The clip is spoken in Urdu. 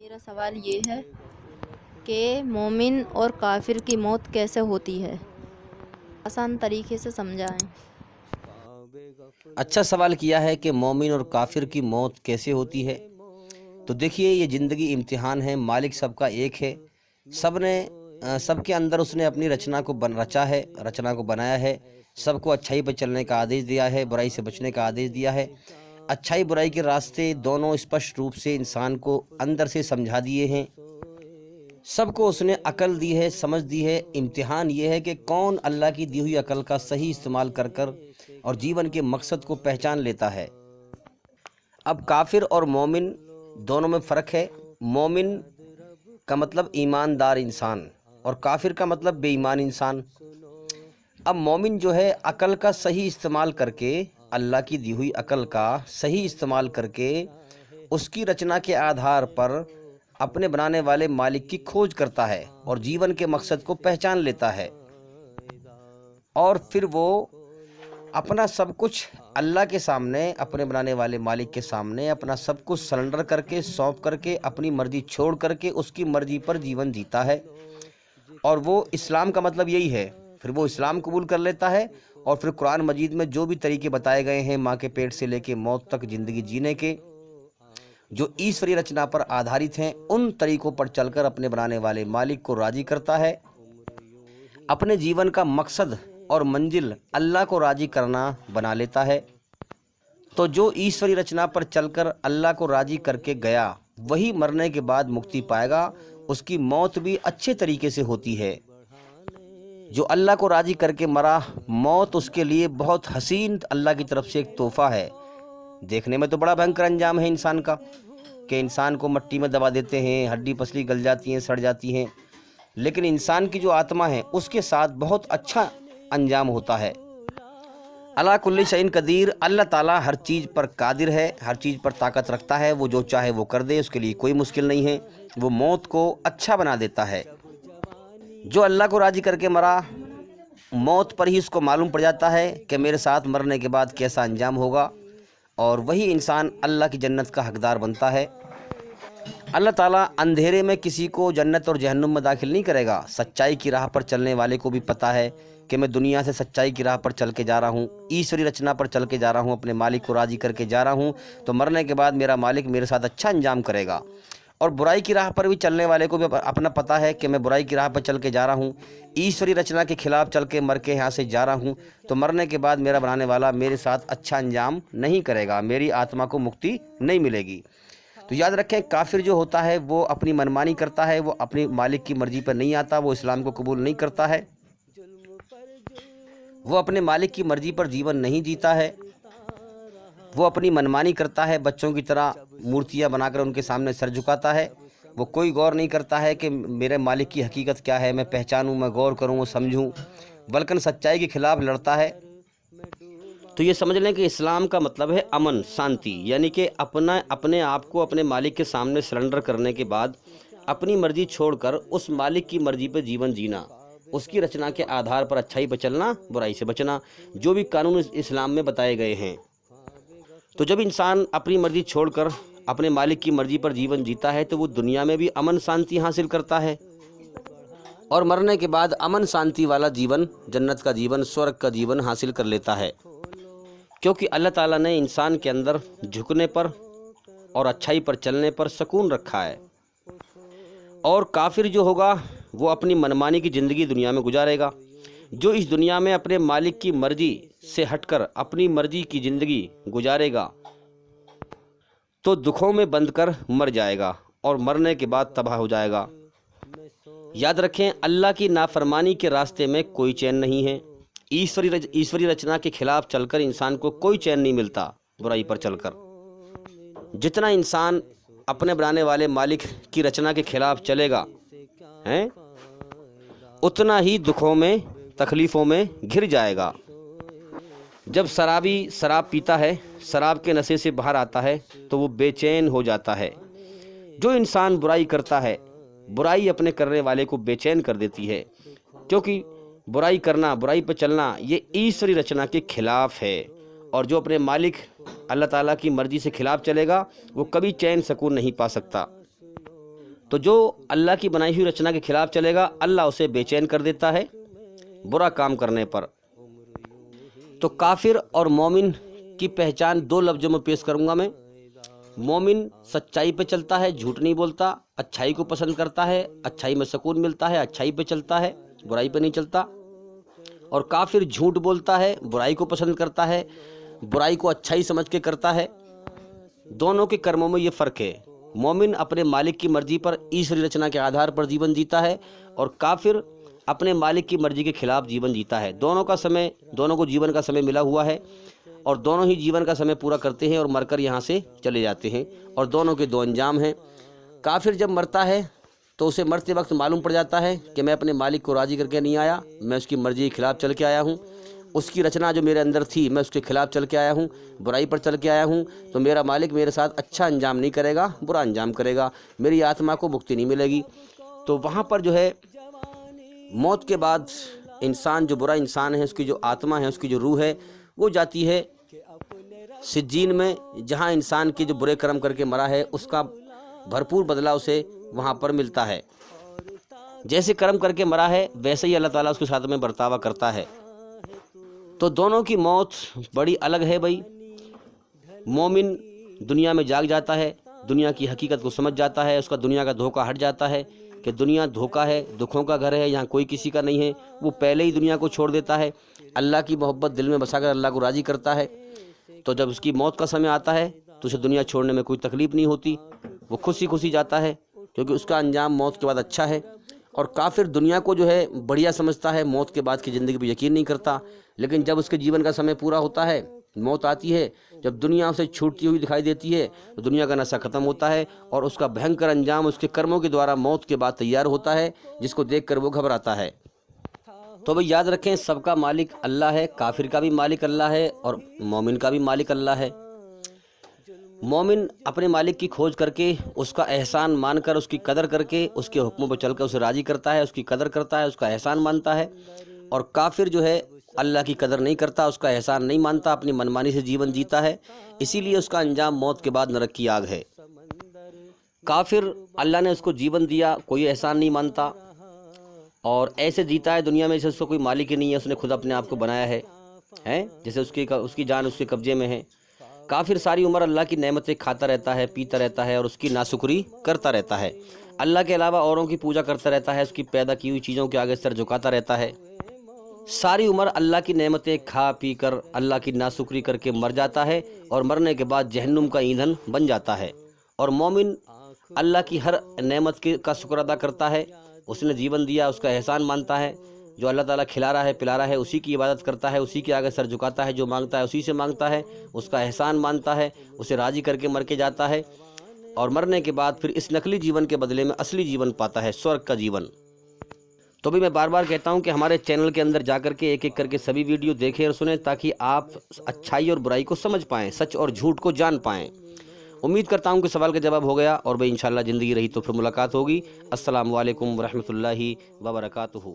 میرا سوال یہ ہے کہ مومن اور کافر کی موت کیسے ہوتی ہے؟ آسان طریقے سے سمجھائیں۔ اچھا سوال کیا ہے کہ مومن اور کافر کی موت کیسے ہوتی ہے۔ تو دیکھیے، یہ زندگی امتحان ہے، مالک سب کا ایک ہے، سب کے اندر اس نے اپنی رچنا کو بنایا ہے، سب کو اچھائی پر چلنے کا آدیش دیا ہے، برائی سے بچنے کا آدیش دیا ہے۔ اچھائی برائی کے راستے دونوں اسپشٹ روپ سے انسان کو اندر سے سمجھا دیے ہیں، سب کو اس نے عقل دی ہے، سمجھ دی ہے۔ امتحان یہ ہے کہ کون اللہ کی دی ہوئی عقل کا صحیح استعمال کر اور جیون کے مقصد کو پہچان لیتا ہے۔ اب کافر اور مومن دونوں میں فرق ہے۔ مومن کا مطلب ایماندار انسان اور کافر کا مطلب بے ایمان انسان۔ اب مومن جو ہے عقل کا صحیح استعمال کر کے، اللہ کی دی ہوئی عقل کا صحیح استعمال کر کے، اس کی رچنا کے آدھار پر اپنے بنانے والے مالک کی کھوج کرتا ہے اور جیون کے مقصد کو پہچان لیتا ہے، اور پھر وہ اپنا سب کچھ اللہ کے سامنے، اپنے بنانے والے مالک کے سامنے اپنا سب کچھ سرنڈر کر کے، سونپ کر کے، اپنی مرضی چھوڑ کر کے اس کی مرضی پر جیون جیتا ہے۔ اور وہ اسلام کا مطلب یہی ہے، پھر وہ اسلام قبول کر لیتا ہے، اور پھر قرآن مجید میں جو بھی طریقے بتائے گئے ہیں ماں کے پیٹ سے لے کے موت تک زندگی جینے کے، جو ایشوری رچنا پر آدھارت ہیں، ان طریقوں پر چل کر اپنے بنانے والے مالک کو راضی کرتا ہے۔ اپنے جیون کا مقصد اور منزل اللہ کو راضی کرنا بنا لیتا ہے۔ تو جو ایشوری رچنا پر چل کر اللہ کو راضی کر کے گیا، وہی مرنے کے بعد مکتی پائے گا۔ اس کی موت بھی اچھے طریقے سے ہوتی ہے۔ جو اللہ کو راضی کر کے مرا، موت اس کے لیے بہت حسین اللہ کی طرف سے ایک تحفہ ہے۔ دیکھنے میں تو بڑا بھینکر انجام ہے انسان کا، کہ انسان کو مٹی میں دبا دیتے ہیں، ہڈی پسلی گل جاتی ہیں، سڑ جاتی ہیں، لیکن انسان کی جو آتما ہے اس کے ساتھ بہت اچھا انجام ہوتا ہے۔ اللہ کل شیء قدیر، اللہ تعالیٰ ہر چیز پر قادر ہے، ہر چیز پر طاقت رکھتا ہے، وہ جو چاہے وہ کر دے، اس کے لیے کوئی مشکل نہیں ہے۔ وہ موت کو اچھا بنا دیتا ہے۔ جو اللہ کو راضی کر کے مرا، موت پر ہی اس کو معلوم پڑ جاتا ہے کہ میرے ساتھ مرنے کے بعد کیسا انجام ہوگا، اور وہی انسان اللہ کی جنت کا حقدار بنتا ہے۔ اللہ تعالیٰ اندھیرے میں کسی کو جنت اور جہنم میں داخل نہیں کرے گا۔ سچائی کی راہ پر چلنے والے کو بھی پتہ ہے کہ میں دنیا سے سچائی کی راہ پر چل کے جا رہا ہوں، ایشوری رچنا پر چل کے جا رہا ہوں، اپنے مالک کو راضی کر کے جا رہا ہوں، تو مرنے کے بعد میرا مالک میرے ساتھ اچھا انجام کرے گا۔ اور برائی کی راہ پر بھی چلنے والے کو بھی اپنا پتہ ہے کہ میں برائی کی راہ پر چل کے جا رہا ہوں، ایشوری رچنا کے خلاف چل کے مر کے یہاں سے جا رہا ہوں، تو مرنے کے بعد میرا بنانے والا میرے ساتھ اچھا انجام نہیں کرے گا، میری آتما کو مکتی نہیں ملے گی۔ تو یاد رکھیں، کافر جو ہوتا ہے وہ اپنی منمانی کرتا ہے، وہ اپنی مالک کی مرضی پر نہیں آتا، وہ اسلام کو قبول نہیں کرتا ہے، وہ اپنے مالک کی مرضی پر جیون نہیں جیتا ہے، وہ اپنی منمانی کرتا ہے، بچوں کی طرح مورتیاں بنا کر ان کے سامنے سر جھکاتا ہے۔ وہ کوئی غور نہیں کرتا ہے کہ میرے مالک کی حقیقت کیا ہے، میں پہچانوں، میں غور کروں، سمجھوں، بلکہ سچائی کے خلاف لڑتا ہے۔ تو یہ سمجھ لیں کہ اسلام کا مطلب ہے امن، شانتی، یعنی کہ اپنے آپ کو اپنے مالک کے سامنے سرنڈر کرنے کے بعد اپنی مرضی چھوڑ کر اس مالک کی مرضی پہ جیون جینا، اس کی رچنا کے آدھار پر اچھائی پہ چلنا، برائی سے بچنا، جو بھی قانون اسلام میں بتائے گئے ہیں۔ تو جب انسان اپنی مرضی چھوڑ کر اپنے مالک کی مرضی پر جیون جیتا ہے تو وہ دنیا میں بھی امن شانتی حاصل کرتا ہے، اور مرنے کے بعد امن شانتی والا جیون، جنت کا جیون، سورگ کا جیون حاصل کر لیتا ہے۔ کیونکہ اللہ تعالیٰ نے انسان کے اندر جھکنے پر اور اچھائی پر چلنے پر سکون رکھا ہے۔ اور کافر جو ہوگا وہ اپنی منمانی کی زندگی دنیا میں گزارے گا۔ جو اس دنیا میں اپنے مالک کی مرضی سے ہٹ کر اپنی مرضی کی زندگی گزارے گا تو دکھوں میں بند کر مر جائے گا، اور مرنے کے بعد تباہ ہو جائے گا۔ یاد رکھیں، اللہ کی نافرمانی کے راستے میں کوئی چین نہیں ہے۔ ایشوری رچنا کے خلاف چل کر انسان کو کوئی چین نہیں ملتا، برائی پر چل کر۔ جتنا انسان اپنے بنانے والے مالک کی رچنا کے خلاف چلے گا، اتنا ہی دکھوں میں، تکلیفوں میں گھر جائے گا۔ جب شرابی شراب پیتا ہے، شراب کے نشے سے باہر آتا ہے تو وہ بے چین ہو جاتا ہے۔ جو انسان برائی کرتا ہے، برائی اپنے کرنے والے کو بے چین کر دیتی ہے، کیونکہ برائی کرنا، برائی پہ چلنا، یہ ایشوری رچنا کے خلاف ہے۔ اور جو اپنے مالک اللہ تعالیٰ کی مرضی سے خلاف چلے گا وہ کبھی چین سکون نہیں پا سکتا۔ تو جو اللہ کی بنائی ہوئی رچنا کے خلاف چلے گا اللہ اسے بے چین کر دیتا ہے برا کام کرنے پر۔ تو کافر اور مومن کی پہچان دو لفظوں میں پیش کروں گا میں۔ مومن سچائی پہ چلتا ہے، جھوٹ نہیں بولتا، اچھائی کو پسند کرتا ہے، اچھائی میں سکون ملتا ہے، اچھائی پہ چلتا ہے، برائی پہ نہیں چلتا۔ اور کافر جھوٹ بولتا ہے، برائی کو پسند کرتا ہے، برائی کو اچھائی سمجھ کے کرتا ہے۔ دونوں کے کرموں میں یہ فرق ہے۔ مومن اپنے مالک کی مرضی پر ایشوری رچنا کے آدھار پر جیون جیتا ہے، اور کافر اپنے مالک کی مرضی کے خلاف جیون جیتا ہے۔ دونوں کو جیون کا سمے ملا ہوا ہے، اور دونوں ہی جیون کا سمے پورا کرتے ہیں اور مر کر یہاں سے چلے جاتے ہیں، اور دونوں کے دو انجام ہیں۔ کافر جب مرتا ہے تو اسے مرتے وقت معلوم پڑ جاتا ہے کہ میں اپنے مالک کو راضی کر کے نہیں آیا، میں اس کی مرضی کے خلاف چل کے آیا ہوں، اس کی رچنا جو میرے اندر تھی میں اس کے خلاف چل کے آیا ہوں، برائی پر چل کے آیا ہوں، تو میرا مالک میرے ساتھ اچھا انجام نہیں کرے گا، برا انجام کرے گا، میری آتما کو مکتی نہیں ملے گی۔ تو وہاں پر جو ہے موت کے بعد انسان جو برا انسان ہے، اس کی جو آتما ہے، اس کی جو روح ہے، وہ جاتی ہے سجین میں، جہاں انسان کے جو برے کرم کر کے مرا ہے اس کا بھرپور بدلہ اسے وہاں پر ملتا ہے۔ جیسے کرم کر کے مرا ہے ویسے ہی اللہ تعالیٰ اس کے ساتھ میں برتاوا کرتا ہے۔ تو دونوں کی موت بڑی الگ ہے بھائی۔ مومن دنیا میں جاگ جاتا ہے، دنیا کی حقیقت کو سمجھ جاتا ہے، اس کا دنیا کا دھوکہ ہٹ جاتا ہے کہ دنیا دھوکہ ہے، دکھوں کا گھر ہے، یہاں کوئی کسی کا نہیں ہے۔ وہ پہلے ہی دنیا کو چھوڑ دیتا ہے، اللہ کی محبت دل میں بسا کر اللہ کو راضی کرتا ہے۔ تو جب اس کی موت کا سمے آتا ہے تو اسے دنیا چھوڑنے میں کوئی تکلیف نہیں ہوتی، وہ خوشی خوشی جاتا ہے، کیونکہ اس کا انجام موت کے بعد اچھا ہے۔ اور کافر دنیا کو جو ہے بڑھیا سمجھتا ہے، موت کے بعد کی زندگی پہ یقین نہیں کرتا۔ لیکن جب اس کے جیون کا سمے پورا ہوتا ہے، موت آتی ہے، جب دنیا اسے چھوٹتی ہوئی دکھائی دیتی ہے تو دنیا کا نشہ ختم ہوتا ہے، اور اس کا بھینکر انجام اس کے کرموں کے دوارا موت کے بعد تیار ہوتا ہے، جس کو دیکھ کر وہ گھبراتا ہے۔ تو بھئی یاد رکھیں، سب کا مالک اللہ ہے، کافر کا بھی مالک اللہ ہے اور مومن کا بھی مالک اللہ ہے۔ مومن اپنے مالک کی کھوج کر کے، اس کا احسان مان کر، اس کی قدر کر کے، اس کے حکموں پہ چل کر اسے راضی کرتا ہے، اس کی قدر کرتا ہے، اس کا احسان مانتا ہے۔ اور کافر جو ہے اللہ کی قدر نہیں کرتا، اس کا احسان نہیں مانتا، اپنی منمانی سے جیون جیتا ہے، اسی لیے اس کا انجام موت کے بعد نرک کی آگ ہے۔ کافر اللہ نے اس کو جیون دیا، کوئی احسان نہیں مانتا، اور ایسے جیتا ہے دنیا میں جیسے اس کو کوئی مالک ہی نہیں ہے، اس نے خود اپنے آپ کو بنایا ہے، جیسے اس کی جان اس کے قبضے میں ہے۔ کافر ساری عمر اللہ کی نعمتیں کھاتا رہتا ہے، پیتا رہتا ہے، اور اس کی ناشکری کرتا رہتا ہے، اللہ کے علاوہ اوروں کی پوجا کرتا رہتا ہے، اس کی پیدا کی ہوئی چیزوں کے آگے سر جھکاتا رہتا ہے، ساری عمر اللہ کی نعمتیں کھا پی کر اللہ کی ناشکری کر کے مر جاتا ہے، اور مرنے کے بعد جہنم کا ایندھن بن جاتا ہے۔ اور مومن اللہ کی ہر نعمت کا شکر ادا کرتا ہے، اس نے جیون دیا، اس کا احسان مانتا ہے، جو اللہ تعالیٰ کھلا رہا ہے پلا رہا ہے اسی کی عبادت کرتا ہے، اسی کے آگے سر جھکاتا ہے، جو مانگتا ہے اسی سے مانگتا ہے، اس کا احسان مانتا ہے، اسے راضی کر کے مر کے جاتا ہے، اور مرنے کے بعد پھر اس نقلی جیون کے بدلے میں اصلی جیون پاتا ہے، سورگ کا جیون۔ تو بھی میں بار بار کہتا ہوں کہ ہمارے چینل کے اندر جا کر کے ایک ایک کر کے سبھی ویڈیو دیکھیں اور سنیں، تاکہ آپ اچھائی اور برائی کو سمجھ پائیں، سچ اور جھوٹ کو جان پائیں۔ امید کرتا ہوں کہ سوال کا جواب ہو گیا، اور بھئی انشاءاللہ زندگی رہی تو پھر ملاقات ہوگی۔ السلام علیکم ورحمۃ اللہ وبرکاتہ۔